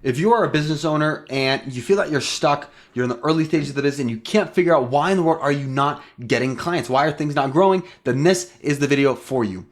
If you are a business owner and you feel that you're stuck, you're in the early stages of the business and you can't figure out why in the world are you not getting clients, why are things not growing, then this is the video for you.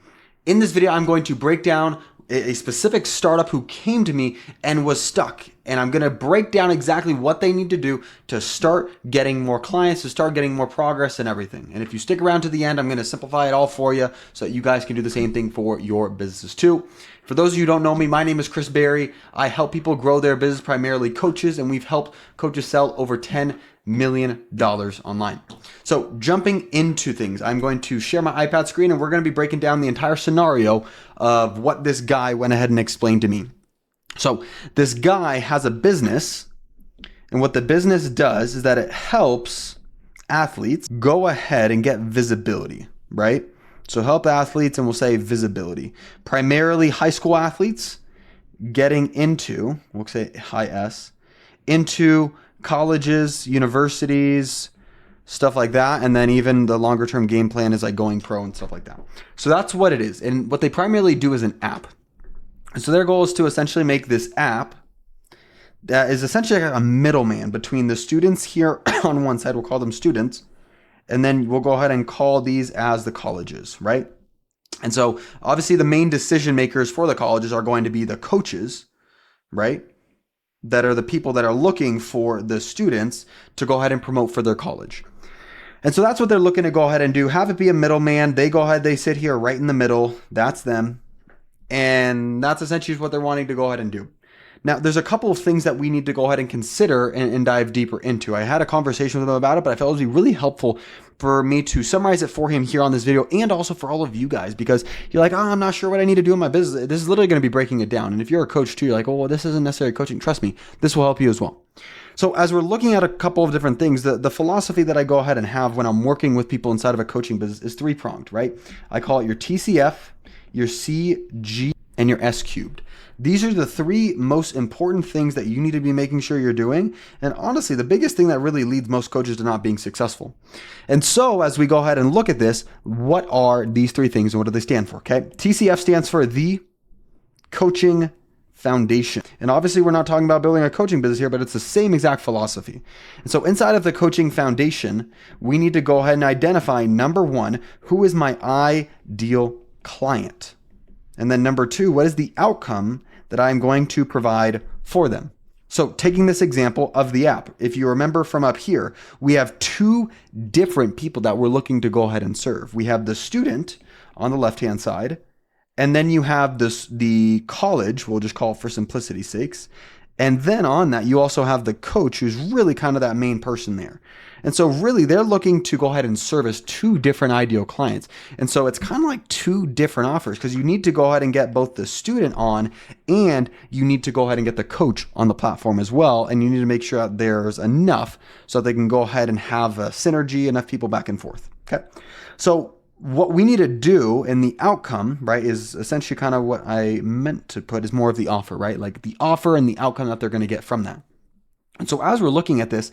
In this video, I'm going to break down a specific startup who came to me and was stuck. And I'm going to break down exactly what they need to do to start getting more clients, to start getting more progress and everything. And if you stick around to the end, I'm going to simplify it all for you so that you guys can do the same thing for your businesses too. For those of you who don't know me, my name is Chris Berry. I help people grow their business, primarily coaches, and we've helped coaches sell over $10 million online. So jumping into things, I'm going to share my iPad screen and we're going to be breaking down the entire scenario of what this guy went ahead and explained to me. So this guy has a business, and what the business does is that it helps athletes go ahead and get visibility, right? So help athletes, and we'll say visibility, primarily high school athletes getting into, we'll say high S, into colleges, universities, stuff like that. And then even the longer term game plan is like going pro and stuff like that. So that's what it is. And what they primarily do is an app. And so their goal is to essentially make this app that is essentially like a middleman between the students here on one side, we'll call them students, and then we'll go ahead and call these as the colleges, right? And so obviously the main decision makers for the colleges are going to be the coaches, right? That are the people that are looking for the students to go ahead and promote for their college. And so that's what they're looking to go ahead and do. Have it be a middleman. They go ahead, they sit here right in the middle. That's them. And that's essentially what they're wanting to go ahead and do. Now, there's a couple of things that we need to go ahead and consider and dive deeper into. I had a conversation with him about it, but I felt it would be really helpful for me to summarize it for him here on this video and also for all of you guys, because you're like, oh, I'm not sure what I need to do in my business. This is literally going to be breaking it down. And if you're a coach too, you're like, oh, well, this isn't necessarily coaching. Trust me, this will help you as well. So as we're looking at a couple of different things, the philosophy that I go ahead and have when I'm working with people inside of a coaching business is three-pronged, right? I call it your TCF, your CG, and your S cubed. These are the three most important things that you need to be making sure you're doing. And honestly, the biggest thing that really leads most coaches to not being successful. And so as we go ahead and look at this, what are these three things and what do they stand for? Okay. TCF stands for the coaching foundation. And obviously we're not talking about building a coaching business here, but it's the same exact philosophy. And so inside of the coaching foundation, we need to go ahead and identify, number one, who is my ideal client? And then number two, what is the outcome that I'm going to provide for them? So taking this example of the app, if you remember from up here, we have two different people that we're looking to go ahead and serve. We have the student on the left-hand side, and then you have the college, we'll just call it for simplicity's sakes. And then on that, you also have the coach who's really kind of that main person there. And so really they're looking to go ahead and service two different ideal clients. And so it's kind of like two different offers because you need to go ahead and get both the student on and you need to go ahead and get the coach on the platform as well. And you need to make sure that there's enough so that they can go ahead and have a synergy, enough people back and forth. Okay. So what we need to do in the outcome, right, is essentially kind of what I meant to put is more of the offer, right? Like the offer and the outcome that they're going to get from that. And so as we're looking at this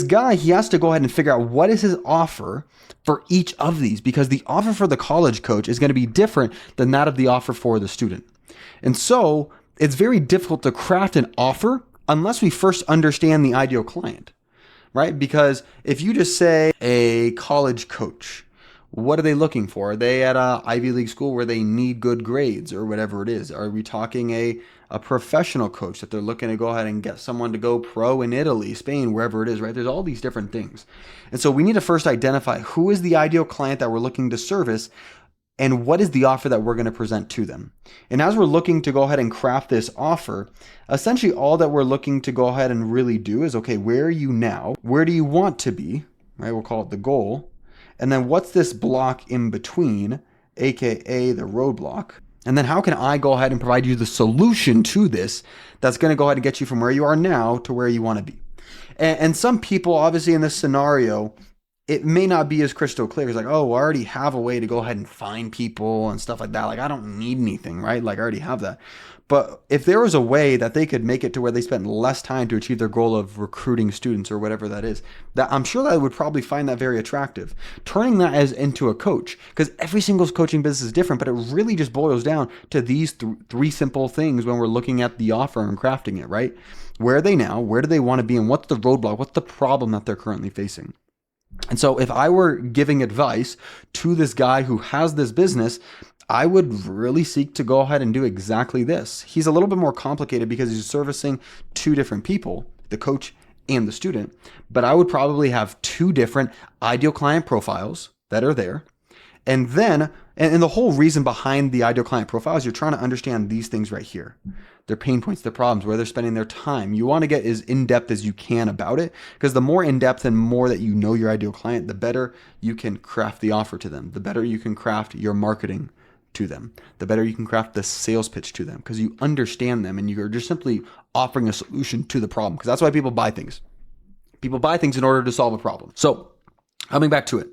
guy, he has to go ahead and figure out what is his offer for each of these, because the offer for the college coach is going to be different than that of the offer for the student. And so it's very difficult to craft an offer unless we first understand the ideal client, right? Because if you just say a college coach, what are they looking for? Are they at a Ivy League school where they need good grades or whatever it is? Are we talking a professional coach that they're looking to go ahead and get someone to go pro in Italy, Spain, wherever it is, right? There's all these different things. And so we need to first identify who is the ideal client that we're looking to service and what is the offer that we're going to present to them. And as we're looking to go ahead and craft this offer, essentially all that we're looking to go ahead and really do is, okay, where are you now? Where do you want to be, right? We'll call it the goal. And then what's this block in between, AKA the roadblock? And then how can I go ahead and provide you the solution to this that's going to go ahead and get you from where you are now to where you want to be? And some people, obviously in this scenario, it may not be as crystal clear. It's like, oh, I already have a way to go ahead and find people and stuff like that. Like I don't need anything, right? Like I already have that. But if there was a way that they could make it to where they spent less time to achieve their goal of recruiting students or whatever that is, that I'm sure that I would probably find that very attractive. Turning that as into a coach, because every single coaching business is different, but it really just boils down to these three simple things when we're looking at the offer and crafting it, right? Where are they now? Where do they want to be? And what's the roadblock? What's the problem that they're currently facing? And so if I were giving advice to this guy who has this business, I would really seek to go ahead and do exactly this. He's a little bit more complicated because he's servicing two different people, the coach and the student. But I would probably have two different ideal client profiles that are there. And then, and the whole reason behind the ideal client profiles, you're trying to understand these things right here. Their pain points, their problems, where they're spending their time. You want to get as in-depth as you can about it, because the more in-depth and more that you know your ideal client, the better you can craft the offer to them, the better you can craft your marketing to them, the better you can craft the sales pitch to them, because you understand them and you're just simply offering a solution to the problem, because that's why people buy things. People buy things in order to solve a problem. So coming back to it,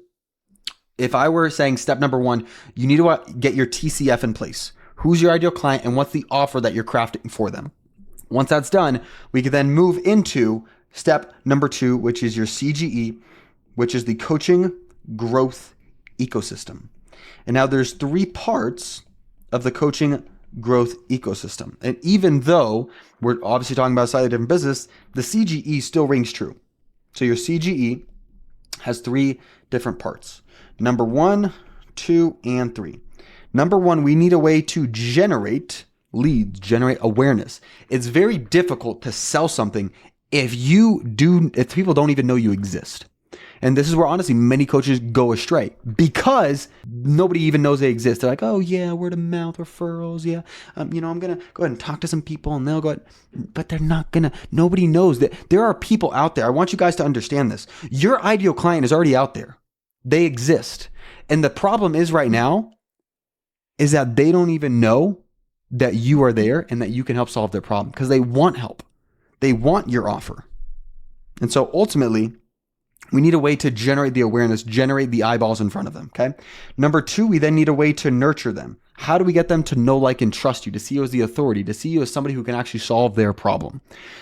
if I were saying step number one, you need to get your TCF in place. Who's your ideal client and what's the offer that you're crafting for them? Once that's done, we can then move into step number two, which is your CGE, which is the coaching growth ecosystem. And now there's three parts of the coaching growth ecosystem. And even though we're obviously talking about a slightly different business, the CGE still rings true. So your CGE has three different parts. Number 1, 2, and 3. Number 1, we need a way to generate leads, generate awareness. It's very difficult to sell something if people don't even know you exist. And this is where honestly many coaches go astray because nobody even knows they exist. They're like, oh yeah, word of mouth referrals. Yeah. I'm going to go ahead and talk to some people and they'll go ahead, but they're not going to, nobody knows that there are people out there. I want you guys to understand this. Your ideal client is already out there. They exist. And the problem is right now is that they don't even know that you are there and that you can help solve their problem because they want help. They want your offer. And so ultimately, we need a way to generate the awareness, generate the eyeballs in front of them, okay? Number 2, we then need a way to nurture them. How do we get them to know, like, and trust you, to see you as the authority, to see you as somebody who can actually solve their problem?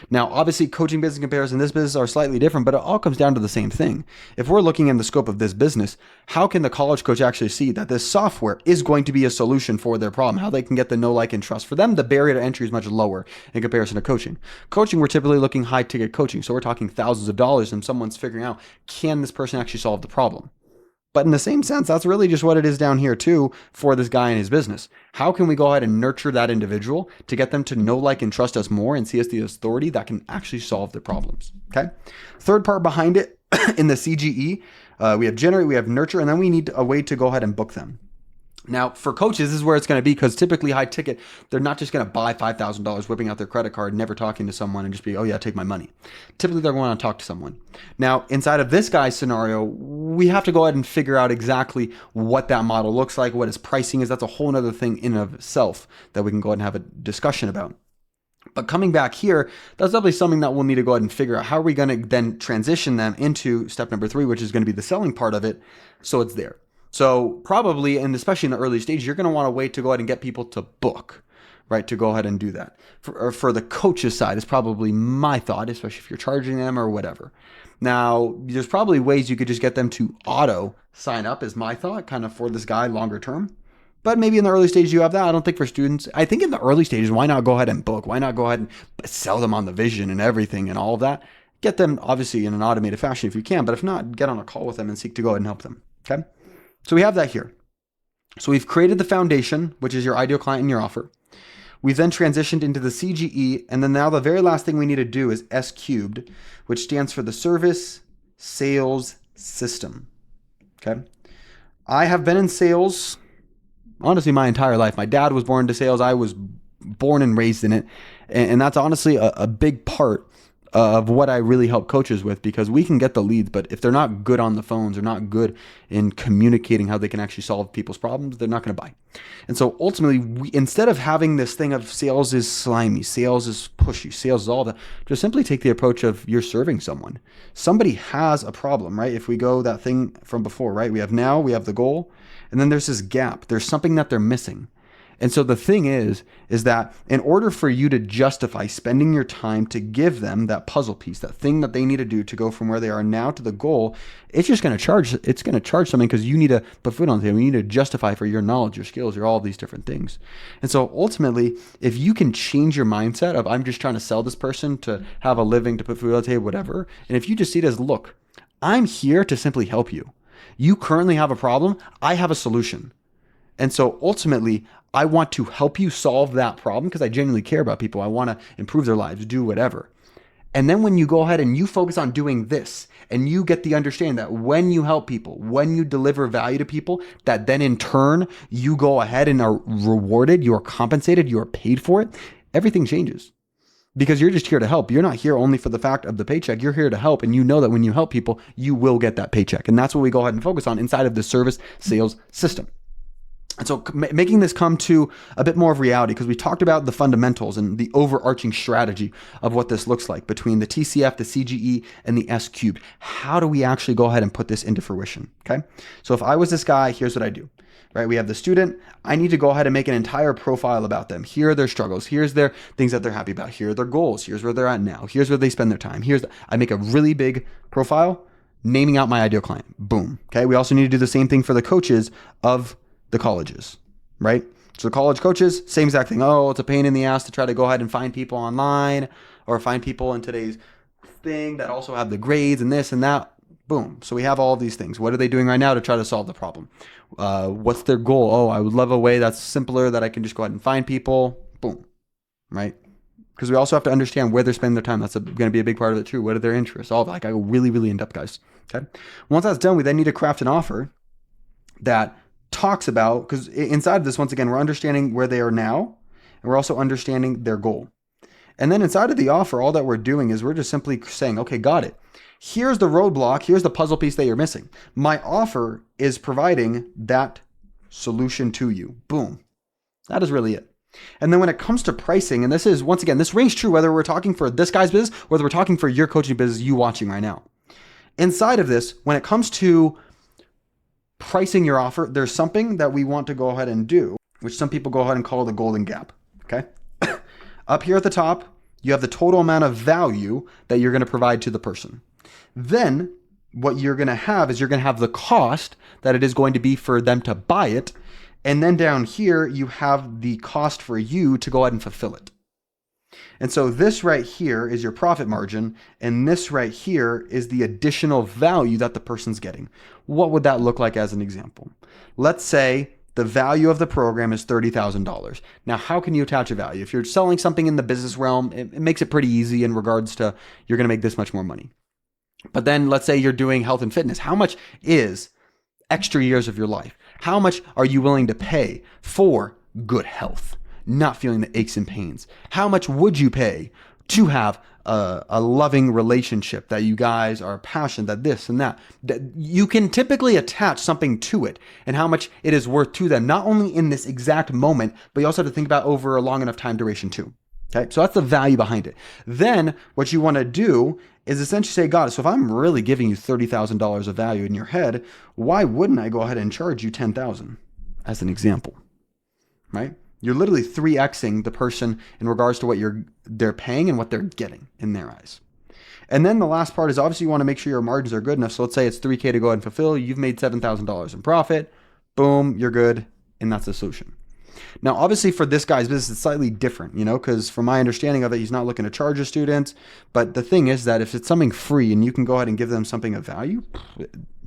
Now, obviously, coaching business comparison, this business are slightly different, but it all comes down to the same thing. If we're looking in the scope of this business, how can the college coach actually see that this software is going to be a solution for their problem? How they can get the know, like, and trust? For them, the barrier to entry is much lower in comparison to coaching. Coaching, we're typically looking high-ticket coaching, so we're talking thousands of dollars, and someone's figuring out, can this person actually solve the problem? But in the same sense, that's really just what it is down here too for this guy and his business. How can we go ahead and nurture that individual to get them to know, like, and trust us more and see us the authority that can actually solve their problems? Okay. Third part behind it in the CGE, we have generate, we have nurture, and then we need a way to go ahead and book them. Now, for coaches, this is where it's going to be because typically high ticket, they're not just going to buy $5,000, whipping out their credit card, never talking to someone and just be, oh yeah, take my money. Typically, they're going to talk to someone. Now, inside of this guy's scenario, we have to go ahead and figure out exactly what that model looks like, what his pricing is. That's a whole other thing in and of itself that we can go ahead and have a discussion about. But coming back here, that's definitely something that we'll need to go ahead and figure out. How are we going to then transition them into step number 3, which is going to be the selling part of it, so it's there. So probably, and especially in the early stage, you're going to want to wait to go ahead and get people to book, right? To go ahead and do that. For the coach's side is probably my thought, especially if you're charging them or whatever. Now, there's probably ways you could just get them to auto sign up is my thought, kind of for this guy longer term. But maybe in the early stages you have that. I don't think for students, I think in the early stages, why not go ahead and book? Why not go ahead and sell them on the vision and everything and all of that? Get them obviously in an automated fashion if you can, but if not, get on a call with them and seek to go ahead and help them, okay? So we have that here. So we've created the foundation, which is your ideal client and your offer. We've then transitioned into the CGE, and then now the very last thing we need to do is S cubed, which stands for the service sales system, okay? I have been in sales, honestly, my entire life. My dad was born into sales. I was born and raised in it. And that's honestly a big part of what I really help coaches with, because we can get the leads, but if they're not good on the phones or not good in communicating how they can actually solve people's problems, they're not going to buy. And so ultimately, instead of having this thing of sales is slimy, sales is pushy, sales is all that, just simply take the approach of you're serving someone. Somebody has a problem, right? If we go that thing from before, right? We have the goal, and then there's this gap. There's something that they're missing. And so the thing is that in order for you to justify spending your time to give them that puzzle piece, that thing that they need to do to go from where they are now to the goal, it's going to charge something, because you need to put food on the table. You need to justify for your knowledge, your skills, all of these different things. And so ultimately, if you can change your mindset of, I'm just trying to sell this person to have a living, to put food on the table, whatever. And if you just see it as, look, I'm here to simply help you. You currently have a problem. I have a solution. And so ultimately, I want to help you solve that problem because I genuinely care about people. I want to improve their lives, do whatever. And then when you go ahead and you focus on doing this, and you get the understanding that when you help people, when you deliver value to people, that then in turn, you go ahead and are rewarded, you are compensated, you are paid for it, everything changes. Because you're just here to help. You're not here only for the fact of the paycheck. You're here to help. And you know that when you help people, you will get that paycheck. And that's what we go ahead and focus on inside of the service sales system. And so making this come to a bit more of reality, because we talked about the fundamentals and the overarching strategy of what this looks like between the TCF, the CGE, and the S cubed. How do we actually go ahead and put this into fruition? Okay. So if I was this guy, here's what I do, right? We have the student. I need to go ahead and make an entire profile about them. Here are their struggles. Here's their things that they're happy about. Here are their goals. Here's where they're at now. Here's where they spend their time. I make a really big profile, naming out my ideal client. Boom. Okay. We also need to do the same thing for the coaches of the colleges, right? So the college coaches, same exact thing. Oh, it's a pain in the ass to try to go ahead and find people online or find people in today's thing that also have the grades and this and that. Boom. So we have all of these things. What are they doing right now to try to solve the problem? What's their goal? Oh, I would love a way that's simpler that I can just go ahead and find people. Boom. Right? Because we also have to understand where they're spending their time. That's going to be a big part of it too. What are their interests? All of that. Like, I go really, really in depth, guys. Okay. Once that's done, we then need to craft an offer that talks about, because inside of this, once again, we're understanding where they are now, and we're also understanding their goal. And then inside of the offer, all that we're doing is we're just simply saying, okay, got it. Here's the roadblock. Here's the puzzle piece that you're missing. My offer is providing that solution to you. Boom. That is really it. And then when it comes to pricing, and this is, once again, this rings true whether we're talking for this guy's business or whether we're talking for your coaching business, you watching right now. Inside of this, when it comes to pricing your offer, there's something that we want to go ahead and do, which some people go ahead and call the golden gap. Okay. Up here at the top, you have the total amount of value that you're going to provide to the person. Then what you're going to have is you're going to have the cost that it is going to be for them to buy it. And then down here, you have the cost for you to go ahead and fulfill it. And so this right here is your profit margin, and this right here is the additional value that the person's getting. What would that look like as an example? Let's say the value of the program is $30,000. Now, how can you attach a value? If you're selling something in the business realm, it makes it pretty easy in regards to you're going to make this much more money. But then let's say you're doing health and fitness. How much is extra years of your life? How much are you willing to pay for good health? Not feeling the aches and pains. How much would you pay to have a loving relationship, that you guys are passionate, that this and that you can typically attach something to it, and how much it is worth to them, not only in this exact moment, but you also have to think about over a long enough time duration too. Okay, so that's the value behind it. Then what you want to do is essentially say, God, so if I'm really giving you $30,000 of value in your head, why wouldn't I go ahead and charge you $10,000 as an example, right? You're literally 3xing the person in regards to what they're paying and what they're getting in their eyes. And then the last part is obviously you want to make sure your margins are good enough. So let's say it's $3K to go ahead and fulfill. You've made $7,000 in profit. Boom, you're good. And that's the solution. Now, obviously for this guy's business, it's slightly different, because from my understanding of it, he's not looking to charge his students. But the thing is that if it's something free and you can go ahead and give them something of value,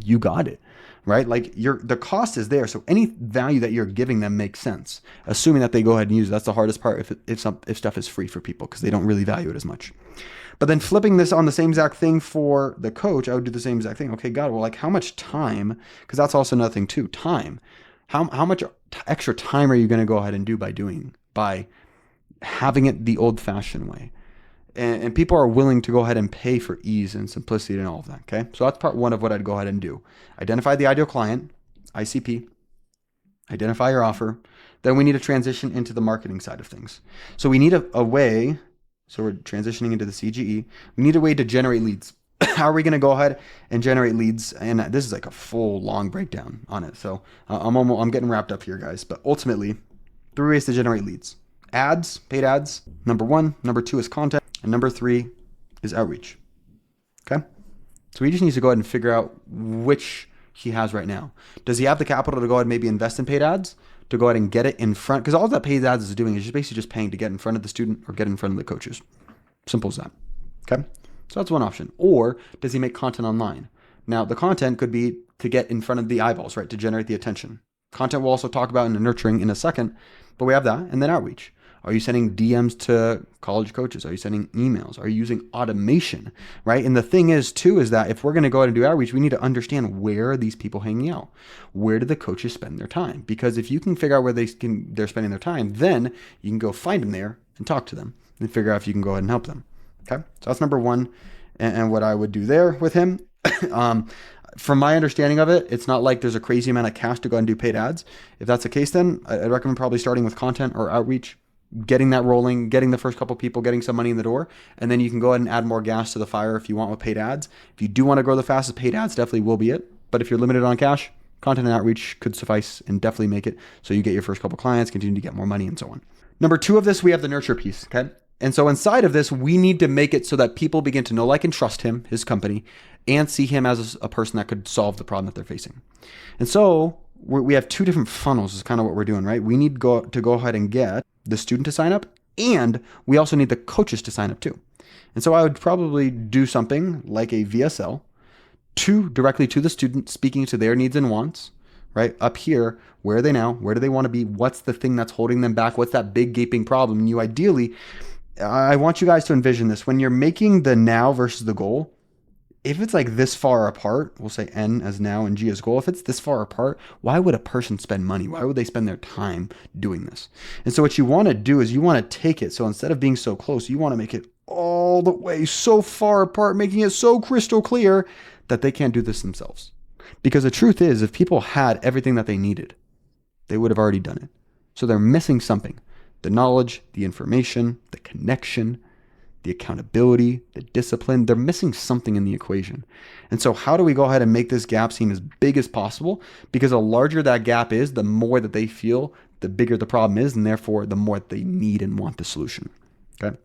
you got it. Right? Like the cost is there. So any value that you're giving them makes sense, assuming that they go ahead and use it. That's the hardest part if stuff is free for people, because they don't really value it as much. But then flipping this on the same exact thing for the coach, I would do the same exact thing. Okay, God, well, like how much time, because that's also another thing too, time. How much extra time are you going to go ahead and do by having it the old fashioned way? And people are willing to go ahead and pay for ease and simplicity and all of that, okay? So that's part one of what I'd go ahead and do. Identify the ideal client, ICP, identify your offer. Then we need to transition into the marketing side of things. So we need a way, so we're transitioning into the CGE. We need a way to generate leads. How are we going to go ahead and generate leads? And this is like a full long breakdown on it. So I'm getting wrapped up here, guys. But ultimately, 3 ways to generate leads. Ads, paid ads, number 1. Number 2 is content. And number 3 is outreach. Okay? So he just needs to go ahead and figure out which he has right now. Does he have the capital to go ahead and maybe invest in paid ads? To go ahead and get it in front? Because all that paid ads is doing is just basically just paying to get in front of the student or get in front of the coaches. Simple as that. Okay? So that's one option. Or does he make content online? Now, the content could be to get in front of the eyeballs, right? To generate the attention. Content we'll also talk about in the nurturing in a second, but we have that. And then outreach. Are you sending DMs to college coaches? Are you sending emails? Are you using automation, right? And the thing is too, is that if we're going to go ahead and do outreach, we need to understand where are these people hanging out? Where do the coaches spend their time? Because if you can figure out where they're spending their time, then you can go find them there and talk to them and figure out if you can go ahead and help them. Okay. So that's number 1. And what I would do there with him, from my understanding of it, it's not like there's a crazy amount of cash to go and do paid ads. If that's the case, then I'd recommend probably starting with content or outreach, getting that rolling, getting the first couple people, getting some money in the door, and then you can go ahead and add more gas to the fire if you want with paid ads. If you do want to grow the fastest, paid ads definitely will be it. But if you're limited on cash, content and outreach could suffice and definitely make it so you get your first couple clients, continue to get more money and so on. Number 2 of this, we have the nurture piece, okay? And so inside of this, we need to make it so that people begin to know, like, and trust him, his company, and see him as a person that could solve the problem that they're facing. And so we have 2 different funnels is kind of what we're doing, right? We need to go ahead and get the student to sign up, and we also need the coaches to sign up too. And so I would probably do something like a VSL directly to the student, speaking to their needs and wants, right? Up here, where are they now? Where do they want to be? What's the thing that's holding them back? What's that big gaping problem? And you ideally, I want you guys to envision this. When you're making the now versus the goal, if it's like this far apart, we'll say N as now and G as goal. If it's this far apart, why would a person spend money? Why would they spend their time doing this? And so what you want to do is you want to take it. So instead of being so close, you want to make it all the way so far apart, making it so crystal clear that they can't do this themselves. Because the truth is, if people had everything that they needed, they would have already done it. So they're missing something. The knowledge, the information, the connection, the accountability, the discipline, they're missing something in the equation. And so how do we go ahead and make this gap seem as big as possible? Because the larger that gap is, the more that they feel, the bigger the problem is, and therefore the more they need and want the solution. Okay.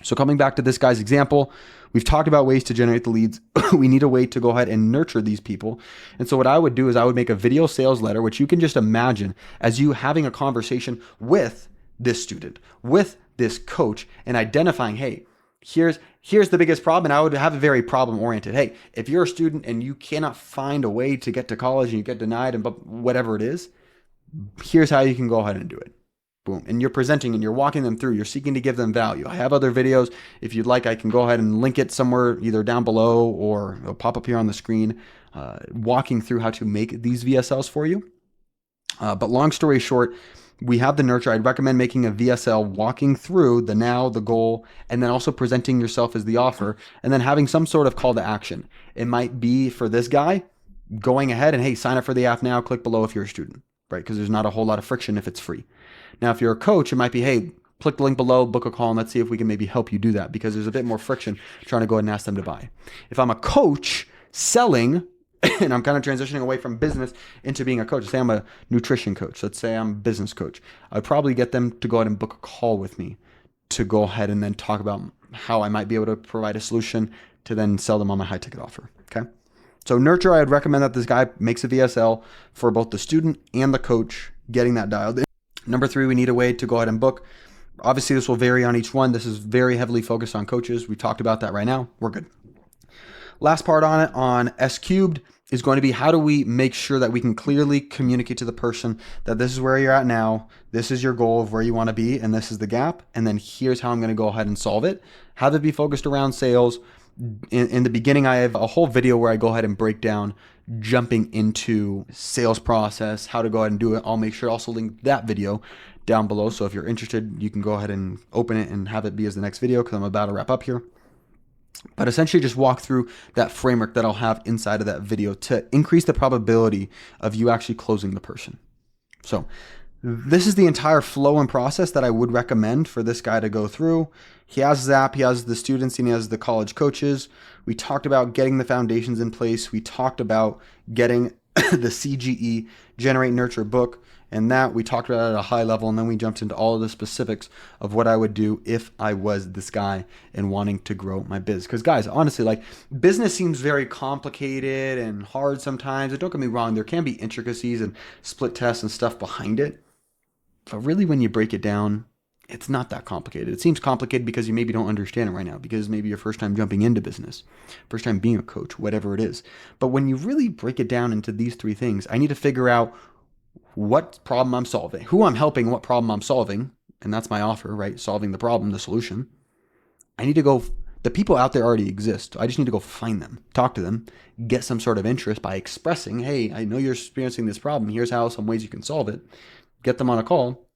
So coming back to this guy's example, we've talked about ways to generate the leads. We need a way to go ahead and nurture these people. And so what I would do is I would make a video sales letter, which you can just imagine as you having a conversation with this student, with this coach, and identifying, hey, here's the biggest problem. And I would have it very problem oriented. Hey, if you're a student and you cannot find a way to get to college and you get denied and whatever it is, here's how you can go ahead and do it. Boom. And you're presenting and you're walking them through. You're seeking to give them value. I have other videos. If you'd like, I can go ahead and link it somewhere either down below or it'll pop up here on the screen, walking through how to make these VSLs for you. But long story short, we have the nurture. I'd recommend making a VSL, walking through the now, the goal, and then also presenting yourself as the offer, and then having some sort of call to action. It might be for this guy going ahead and, hey, sign up for the app now, click below if you're a student, right? Because there's not a whole lot of friction if it's free. Now, if you're a coach, it might be, hey, click the link below, book a call, and let's see if we can maybe help you do that, because there's a bit more friction trying to go ahead and ask them to buy. If I'm a coach selling, and I'm kind of transitioning away from business into being a coach. Say I'm a nutrition coach. Let's say I'm a business coach. I'd probably get them to go ahead and book a call with me to go ahead and then talk about how I might be able to provide a solution to then sell them on my high ticket offer. Okay. So nurture, I'd recommend that this guy makes a VSL for both the student and the coach, getting that dialed in. Number 3, we need a way to go ahead and book. Obviously, this will vary on each one. This is very heavily focused on coaches. We talked about that right now. We're good. Last part on it, on S cubed, is going to be how do we make sure that we can clearly communicate to the person that this is where you're at now, this is your goal of where you want to be, and this is the gap, and then here's how I'm going to go ahead and solve it. Have it be focused around sales. In the beginning, I have a whole video where I go ahead and break down jumping into sales process, how to go ahead and do it. I'll make sure to also link that video down below. So if you're interested, you can go ahead and open it and have it be as the next video, because I'm about to wrap up here. But essentially just walk through that framework that I'll have inside of that video to increase the probability of you actually closing the person. So this is the entire flow and process that I would recommend for this guy to go through. He has his app, he has the students, and he has the college coaches. We talked about getting the foundations in place. We talked about getting the CGE, Generate, Nurture, Book, And that we talked about at a high level, and then we jumped into all of the specifics of what I would do if I was this guy and wanting to grow my biz. Because guys, honestly, like business seems very complicated and hard sometimes. And don't get me wrong, there can be intricacies and split tests and stuff behind it. But really, when you break it down, it's not that complicated. It seems complicated because you maybe don't understand it right now, because maybe your first time jumping into business, first time being a coach, whatever it is. But when you really break it down into these three things, I need to figure out what problem I'm solving, who I'm helping, what problem I'm solving. And that's my offer, right? Solving the problem, the solution. I need to go, the people out there already exist. I just need to go find them, talk to them, get some sort of interest by expressing, hey, I know you're experiencing this problem. Here's how, some ways you can solve it. Get them on a call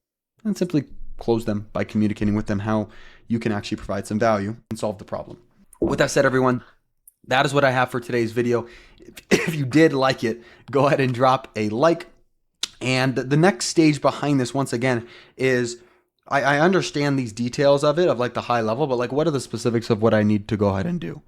and simply close them by communicating with them how you can actually provide some value and solve the problem. With that said, everyone, that is what I have for today's video. If you did like it, go ahead and drop a like. And the next stage behind this, once again, is I understand these details of it, of like the high level, but like what are the specifics of what I need to go ahead and do,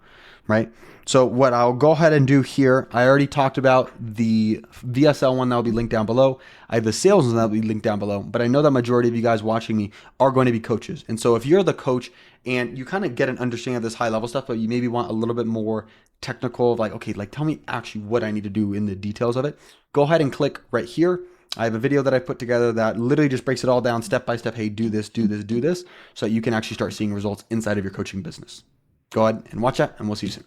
right? So what I'll go ahead and do here, I already talked about the VSL one that will be linked down below. I have the sales one that will be linked down below, but I know that majority of you guys watching me are going to be coaches. And so if you're the coach and you kind of get an understanding of this high level stuff, but you maybe want a little bit more technical, like, okay, like tell me actually what I need to do in the details of it, go ahead and click right here. I have a video that I put together that literally just breaks it all down step by step. Hey, do this, do this, do this, so that you can actually start seeing results inside of your coaching business. Go ahead and watch that, and we'll see you soon.